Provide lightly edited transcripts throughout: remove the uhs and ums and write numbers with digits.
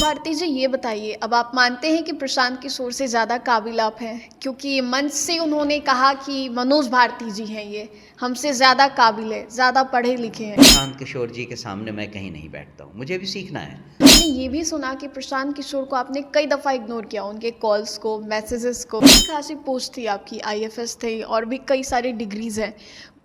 भारती जी, ये बताइए, अब आप मानते हैं कि प्रशांत किशोर से ज़्यादा काबिल आप हैं? क्योंकि मंच से उन्होंने कहा कि मनोज भारती जी हैं, ये हमसे ज़्यादा काबिल है, ज़्यादा पढ़े लिखे हैं। प्रशांत किशोर जी के सामने मैं कहीं नहीं बैठता हूँ, मुझे भी सीखना है। हमने ये भी सुना कि प्रशांत किशोर को आपने कई दफ़ा इग्नोर किया, उनके कॉल्स को, मैसेजेस को। खासी पोस्ट थी आपकी, आईएफएस थे और भी कई सारी डिग्रीज हैं।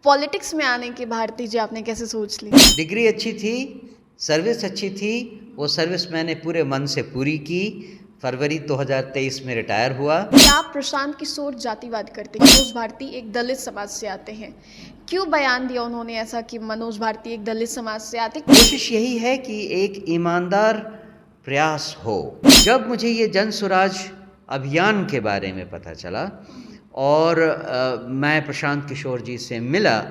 पॉलिटिक्स में आने की भारती जी आपने कैसे सोच ली? डिग्री अच्छी थी, सर्विस अच्छी थी, वो सर्विस मैंने पूरे मन से पूरी की। फरवरी 2023 में रिटायर हुआ। क्या प्रशांत किशोर जातिवाद करते हैं? मनोज भारती एक दलित समाज से आते हैं, क्यों बयान दिया उन्होंने ऐसा कि मनोज भारती एक दलित समाज से आते? कोशिश यही है कि एक ईमानदार प्रयास हो। जब मुझे ये जन स्वराज अभियान के बारे में पता चला और मैं प्रशांत किशोर जी से मिला,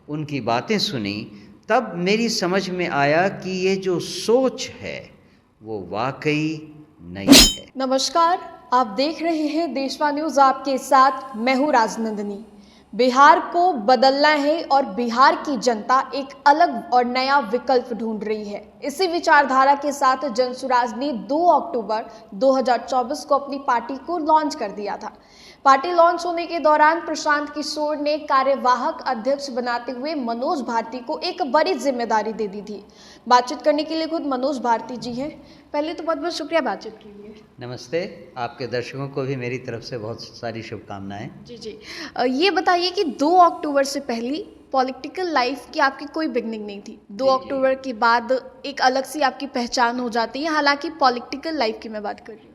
उनकी बातें सुनी, तब मेरी समझ में आया कि ये जो सोच है वो वाकई नई है। नमस्कार, आप देख रहे हैं देशवा न्यूज, आपके साथ मैं हूँ राजनंदिनी। बिहार को बदलना है और बिहार की जनता एक अलग और नया विकल्प ढूंढ रही है। इसी विचारधारा के साथ जनसुराज ने 2 अक्टूबर 2024 को अपनी पार्टी को लॉन्च कर दिया था। पार्टी लॉन्च होने के दौरान प्रशांत किशोर ने कार्यवाहक अध्यक्ष बनाते हुए मनोज भारती को एक बड़ी जिम्मेदारी दे दी थी। बातचीत करने के लिए खुद मनोज भारती जी हैं। पहले तो बहुत बहुत शुक्रिया बातचीत के लिए। नमस्ते, आपके दर्शकों को भी मेरी तरफ से बहुत सारी शुभकामनाएं। जी। ये बताइए कि 2 अक्टूबर से पहले पॉलिटिकल लाइफ की आपकी कोई बिगनिंग नहीं थी। 2 अक्टूबर के बाद एक अलग सी आपकी पहचान हो जाती है, हालांकि पॉलिटिकल लाइफ की मैं बात कर रही हूँ।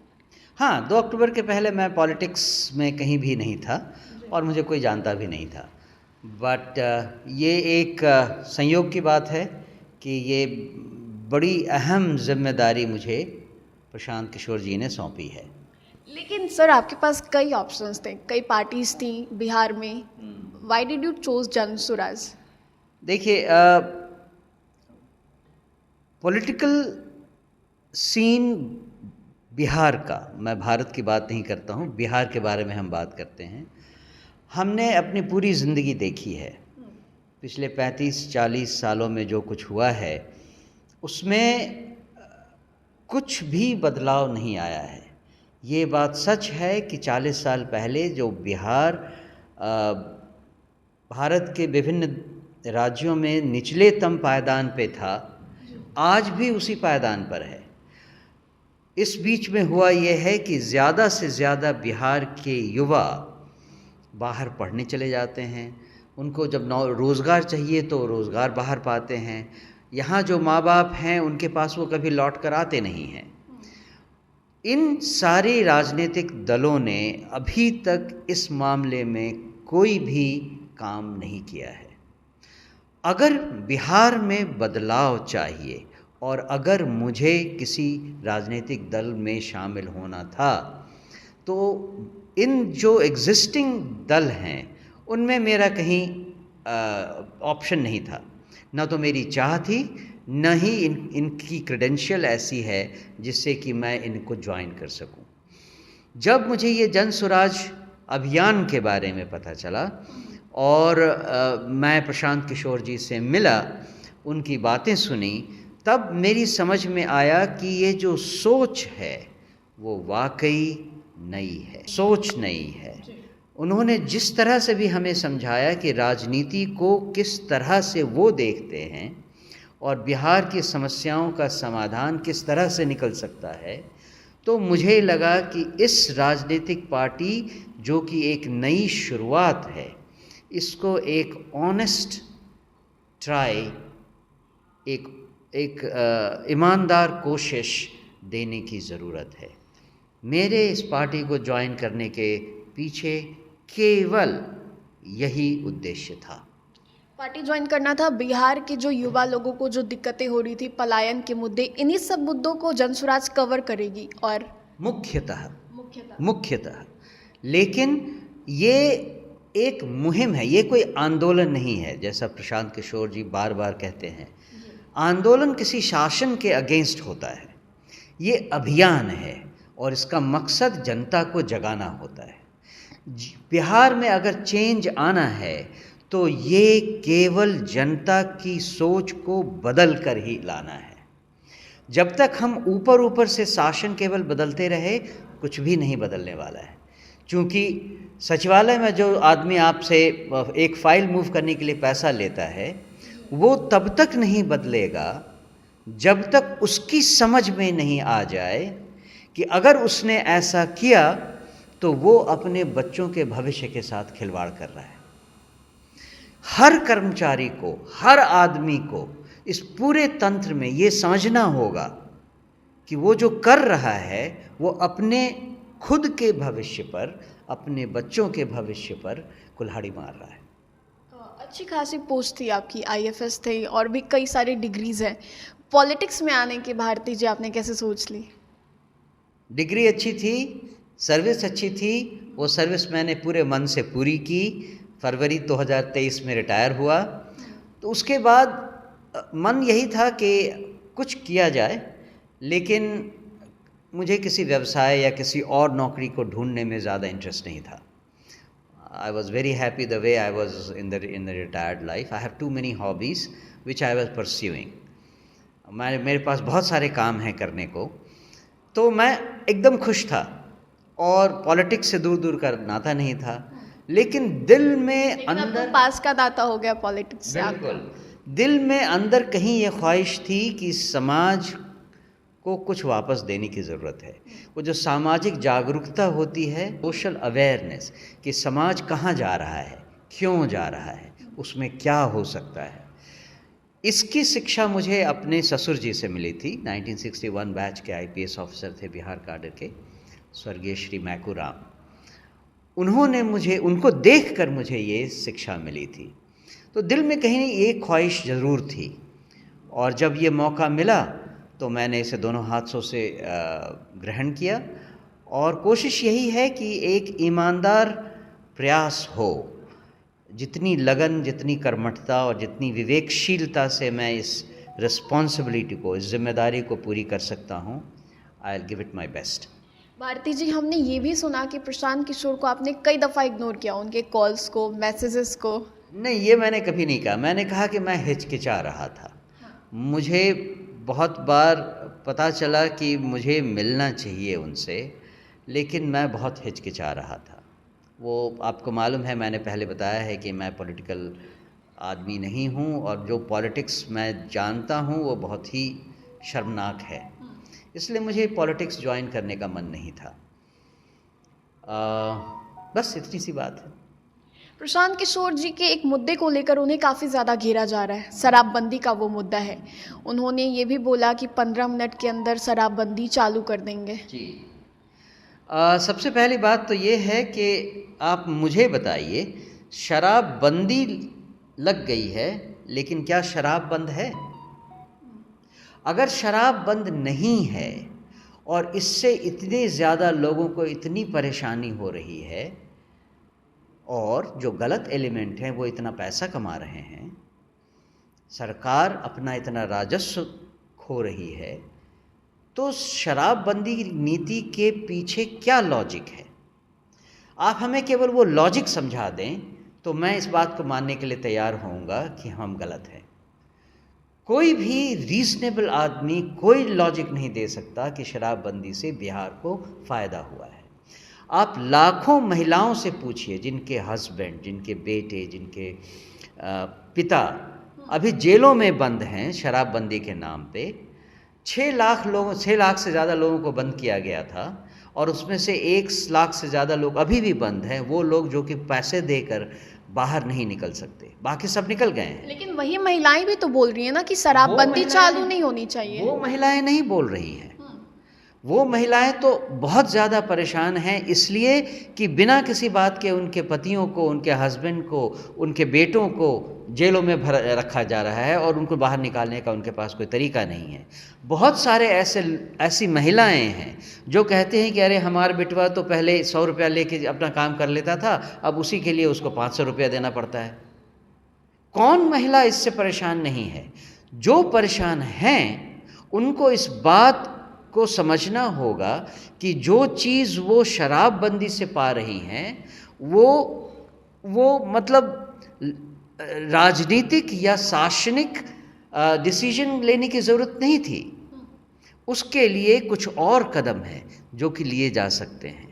हाँ, 2 अक्टूबर के पहले मैं पॉलिटिक्स में कहीं भी नहीं था और मुझे कोई जानता भी नहीं था। बट ये एक संयोग की बात है कि ये बड़ी अहम जिम्मेदारी मुझे प्रशांत किशोर जी ने सौंपी है। लेकिन सर, आपके पास कई ऑप्शंस थे, कई पार्टीज थी बिहार में। व्हाई डिड यू चूज जन स्वराज? देखिए, पॉलिटिकल सीन बिहार का, मैं भारत की बात नहीं करता हूँ, बिहार के बारे में हम बात करते हैं। हमने अपनी पूरी ज़िंदगी देखी है, पिछले 35-40 सालों में जो कुछ हुआ है उसमें कुछ भी बदलाव नहीं आया है। ये बात सच है कि 40 साल पहले जो बिहार भारत के विभिन्न राज्यों में निचलेतम पायदान पे था, आज भी उसी पायदान पर है। इस बीच में हुआ ये है कि ज़्यादा से ज़्यादा बिहार के युवा बाहर पढ़ने चले जाते हैं। उनको जब रोज़गार चाहिए तो रोज़गार बाहर पाते हैं। यहाँ जो माँ बाप हैं उनके पास वो कभी लौट कर आते नहीं हैं। इन सारे राजनीतिक दलों ने अभी तक इस मामले में कोई भी काम नहीं किया है। अगर बिहार में बदलाव चाहिए और अगर मुझे किसी राजनीतिक दल में शामिल होना था, तो इन जो एग्जिस्टिंग दल हैं उनमें मेरा कहीं ऑप्शन नहीं था। न तो मेरी चाह थी, न ही इनकी क्रेडेंशियल ऐसी है जिससे कि मैं इनको ज्वाइन कर सकूं। जब मुझे ये जन स्वराज अभियान के बारे में पता चला और मैं प्रशांत किशोर जी से मिला, उनकी बातें सुनी, तब मेरी समझ में आया कि ये जो सोच है वो वाकई नई है, सोच नई है। उन्होंने जिस तरह से भी हमें समझाया कि राजनीति को किस तरह से वो देखते हैं और बिहार की समस्याओं का समाधान किस तरह से निकल सकता है, तो मुझे लगा कि इस राजनीतिक पार्टी जो कि एक नई शुरुआत है, इसको एक ऑनेस्ट ट्राई, एक ईमानदार कोशिश देने की ज़रूरत है। मेरे इस पार्टी को ज्वाइन करने के पीछे केवल यही उद्देश्य था। पार्टी ज्वाइन करना था। बिहार के जो युवा लोगों को जो दिक्कतें हो रही थी, पलायन के मुद्दे, इन्हीं सब मुद्दों को जनसुराज कवर करेगी। और मुख्यतः लेकिन ये एक मुहिम है, ये कोई आंदोलन नहीं है। जैसा प्रशांत किशोर जी बार बार कहते हैं, आंदोलन किसी शासन के अगेंस्ट होता है, ये अभियान है और इसका मकसद जनता को जगाना होता है। बिहार में अगर चेंज आना है तो ये केवल जनता की सोच को बदल कर ही लाना है। जब तक हम ऊपर ऊपर से शासन केवल बदलते रहे, कुछ भी नहीं बदलने वाला है। क्योंकि सचिवालय में जो आदमी आपसे एक फाइल मूव करने के लिए पैसा लेता है, वो तब तक नहीं बदलेगा जब तक उसकी समझ में नहीं आ जाए कि अगर उसने ऐसा किया तो वो अपने बच्चों के भविष्य के साथ खिलवाड़ कर रहा है। हर कर्मचारी को, हर आदमी को इस पूरे तंत्र में ये समझना होगा कि वो जो कर रहा है वो अपने खुद के भविष्य पर, अपने बच्चों के भविष्य पर कुल्हाड़ी मार रहा है। अच्छी खासी पोस्ट थी आपकी, आईएफएस थे और भी कई सारी डिग्रीज हैं। पॉलिटिक्स में आने की भारती जी आपने कैसे सोच ली? डिग्री अच्छी थी, सर्विस अच्छी थी, वो सर्विस मैंने पूरे मन से पूरी की। फरवरी 2023 में रिटायर हुआ, तो उसके बाद मन यही था कि कुछ किया जाए, लेकिन मुझे किसी व्यवसाय या किसी और नौकरी को ढूंढने में ज़्यादा इंटरेस्ट नहीं था। I was very happy the way I was in the retired life. I have too many hobbies which I was pursuing. मेरे पास बहुत सारे काम हैं करने को, तो मैं एकदम खुश था और पॉलिटिक्स से दूर दूर का नाता नहीं था, लेकिन दिल में अंदर पास का नाता हो गया पॉलिटिक्स से। बिल्कुल, दिल में अंदर कहीं ये ख्वाहिश थी कि समाज को कुछ वापस देने की ज़रूरत है। वो जो सामाजिक जागरूकता होती है, सोशल अवेयरनेस, कि समाज कहाँ जा रहा है, क्यों जा रहा है, उसमें क्या हो सकता है, इसकी शिक्षा मुझे अपने ससुर जी से मिली थी। 1961 बैच के आईपीएस ऑफिसर थे बिहार काडर के, स्वर्गीय श्री मैकू राम। उन्होंने मुझे, उनको देखकर मुझे ये शिक्षा मिली थी। तो दिल में कहीं एक ख्वाहिश ज़रूर थी, और जब ये मौका मिला तो मैंने इसे दोनों हाथों से ग्रहण किया। और कोशिश यही है कि एक ईमानदार प्रयास हो। जितनी लगन, जितनी कर्मठता और जितनी विवेकशीलता से मैं इस रिस्पॉन्सिबिलिटी को, इस जिम्मेदारी को पूरी कर सकता हूँ, I will give it my best. Bharti ji, हमने ये भी सुना कि प्रशांत किशोर को आपने कई दफ़ा इग्नोर किया, उनके कॉल्स को, मैसेजेस को। नहीं, ये मैंने कभी नहीं कहा। मैंने कहा कि मैं हिचकिचा रहा था। मुझे बहुत बार पता चला कि मुझे मिलना चाहिए उनसे, लेकिन मैं बहुत हिचकिचा रहा था। वो आपको मालूम है, मैंने पहले बताया है कि मैं पॉलिटिकल आदमी नहीं हूँ, और जो पॉलिटिक्स मैं जानता हूँ वो बहुत ही शर्मनाक है, इसलिए मुझे पॉलिटिक्स ज्वाइन करने का मन नहीं था। बस इतनी सी बात है। प्रशांत किशोर जी के एक मुद्दे को लेकर उन्हें काफ़ी ज़्यादा घेरा जा रहा है, शराबबंदी का वो मुद्दा है। उन्होंने ये भी बोला कि 15 मिनट के अंदर शराबबंदी चालू कर देंगे। जी, सबसे पहली बात तो ये है कि आप मुझे बताइए, शराबबंदी लग गई है, लेकिन क्या शराब बंद है? अगर शराब बंद नहीं है और इससे इतने ज़्यादा लोगों को इतनी परेशानी हो रही है, और जो गलत एलिमेंट हैं वो इतना पैसा कमा रहे हैं, सरकार अपना इतना राजस्व खो रही है, तो शराबबंदी नीति के पीछे क्या लॉजिक है? आप हमें केवल वो लॉजिक समझा दें तो मैं इस बात को मानने के लिए तैयार होऊंगा कि हम गलत हैं। कोई भी रीजनेबल आदमी कोई लॉजिक नहीं दे सकता कि शराबबंदी से बिहार को फ़ायदा हुआ है। आप लाखों महिलाओं से पूछिए जिनके हस्बैंड, जिनके बेटे, जिनके पिता अभी जेलों में बंद हैं शराबबंदी के नाम पे। 6 लाख से ज़्यादा लोगों को बंद किया गया था, और उसमें से 1 लाख से ज़्यादा लोग अभी भी बंद हैं। वो लोग जो कि पैसे देकर बाहर नहीं निकल सकते, बाकी सब निकल गए हैं। लेकिन वही महिलाएं भी तो बोल रही हैं ना कि शराबबंदी चालू नहीं होनी चाहिए। वो महिलाएं नहीं बोल रही हैं। वो महिलाएं तो बहुत ज़्यादा परेशान हैं, इसलिए कि बिना किसी बात के उनके पतियों को, उनके हस्बैंड को, उनके बेटों को जेलों में रखा जा रहा है, और उनको बाहर निकालने का उनके पास कोई तरीका नहीं है। बहुत सारे ऐसी महिलाएं हैं जो कहते हैं कि अरे हमारा बेटवा तो पहले 100 रुपया लेके अपना काम कर लेता था, अब उसी के लिए उसको 500 रुपया देना पड़ता है। कौन महिला इससे परेशान नहीं है? जो परेशान हैं उनको इस बात को समझना होगा कि जो चीज़ वो शराबबंदी से पा रही हैं वो मतलब राजनीतिक या शासनिक डिसीजन लेने की ज़रूरत नहीं थी। उसके लिए कुछ और कदम हैं जो कि लिए जा सकते हैं,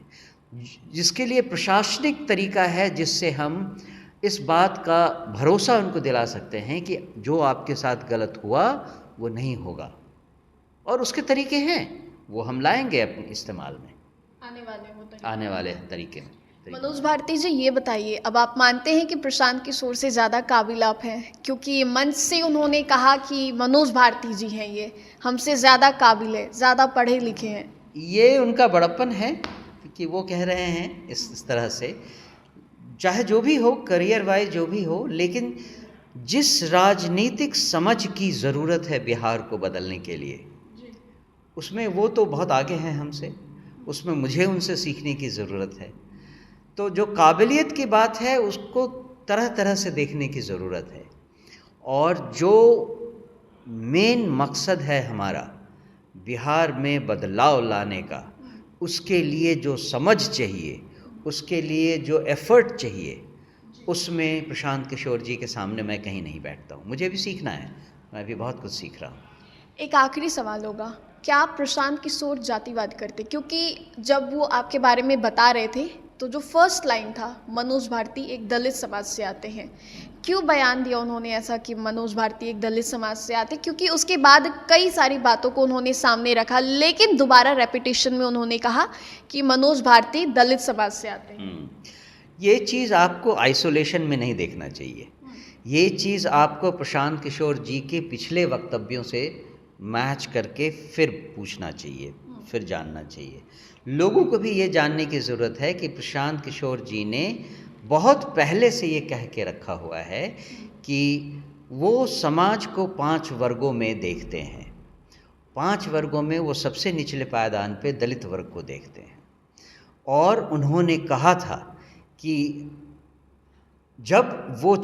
जिसके लिए प्रशासनिक तरीका है जिससे हम इस बात का भरोसा उनको दिला सकते हैं कि जो आपके साथ गलत हुआ वो नहीं होगा। और उसके तरीके हैं, वो हम लाएंगे अपने इस्तेमाल में आने वाले तरीके में। मनोज भारती जी, ये बताइए, अब आप मानते हैं कि प्रशांत किशोर से ज़्यादा काबिल आप हैं? क्योंकि मंच से उन्होंने कहा कि मनोज भारती जी हैं, ये हमसे ज़्यादा काबिल है, ज़्यादा पढ़े लिखे हैं। ये उनका बड़प्पन है कि वो कह रहे हैं इस तरह से, चाहे जो भी हो, करियर वाइज जो भी हो, लेकिन जिस राजनीतिक समझ की ज़रूरत है बिहार को बदलने के लिए, उसमें वो तो बहुत आगे हैं हमसे, उसमें मुझे उनसे सीखने की ज़रूरत है। तो जो काबिलियत की बात है उसको तरह तरह से देखने की ज़रूरत है, और जो मेन मकसद है हमारा बिहार में बदलाव लाने का, उसके लिए जो समझ चाहिए, उसके लिए जो एफ़र्ट चाहिए, उसमें प्रशांत किशोर जी के सामने मैं कहीं नहीं बैठता हूँ। मुझे भी सीखना है, मैं भी बहुत कुछ सीख रहा हूँ। एक आखिरी सवाल होगा, क्या आप प्रशांत किशोर जातिवाद करते? क्योंकि जब वो आपके बारे में बता रहे थे तो जो फर्स्ट लाइन था, मनोज भारती एक दलित समाज से आते हैं, क्यों बयान दिया उन्होंने ऐसा कि मनोज भारती एक दलित समाज से आते? क्योंकि उसके बाद कई सारी बातों को उन्होंने सामने रखा, लेकिन दोबारा रेपिटेशन में उन्होंने कहा कि मनोज भारती दलित समाज से आते हैं। ये चीज़ आपको आइसोलेशन में नहीं देखना चाहिए, ये चीज़ आपको प्रशांत किशोर जी के पिछले वक्तव्यों से मैच करके फिर पूछना चाहिए, फिर जानना चाहिए। लोगों को भी ये जानने की ज़रूरत है कि प्रशांत किशोर जी ने बहुत पहले से ये कह के रखा हुआ है कि वो समाज को 5 वर्गों में देखते हैं। 5 वर्गों में वो सबसे निचले पायदान पे दलित वर्ग को देखते हैं, और उन्होंने कहा था कि जब वो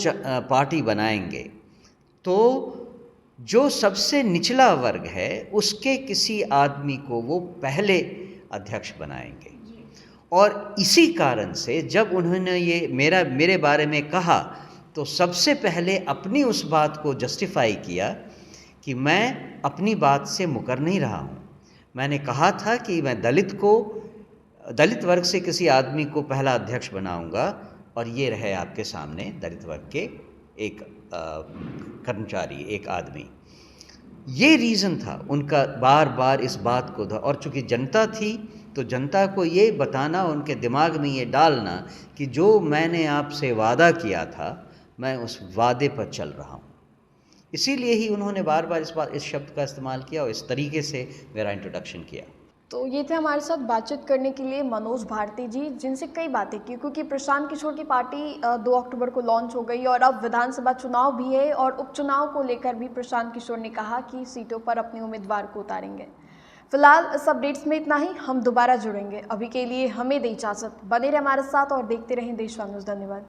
पार्टी बनाएंगे तो जो सबसे निचला वर्ग है उसके किसी आदमी को वो पहले अध्यक्ष बनाएंगे। और इसी कारण से जब उन्होंने ये मेरे बारे में कहा तो सबसे पहले अपनी उस बात को जस्टिफाई किया कि मैं अपनी बात से मुकर नहीं रहा हूँ। मैंने कहा था कि मैं दलित वर्ग से किसी आदमी को पहला अध्यक्ष बनाऊंगा, और ये रहे आपके सामने दलित वर्ग के एक कर्मचारी, एक आदमी। ये रीज़न था उनका बार बार इस बात को, और चूँकि जनता थी तो जनता को ये बताना, उनके दिमाग में ये डालना कि जो मैंने आपसे वादा किया था मैं उस वादे पर चल रहा हूँ। इसीलिए ही उन्होंने बार बार इस शब्द का इस्तेमाल किया और इस तरीके से मेरा इंट्रोडक्शन किया। तो ये थे हमारे साथ बातचीत करने के लिए मनोज भारती जी, जिनसे कई बातें की, क्योंकि प्रशांत किशोर की पार्टी 2 अक्टूबर को लॉन्च हो गई और अब विधानसभा चुनाव भी है, और उपचुनाव को लेकर भी प्रशांत किशोर ने कहा कि सीटों पर अपने उम्मीदवार को उतारेंगे। फिलहाल इस अपडेट्स में इतना ही, हम दोबारा जुड़ेंगे। अभी के लिए हमें दें इजाज़त, बने रहे हमारे साथ और देखते रहें देशवान न्यूज़। धन्यवाद।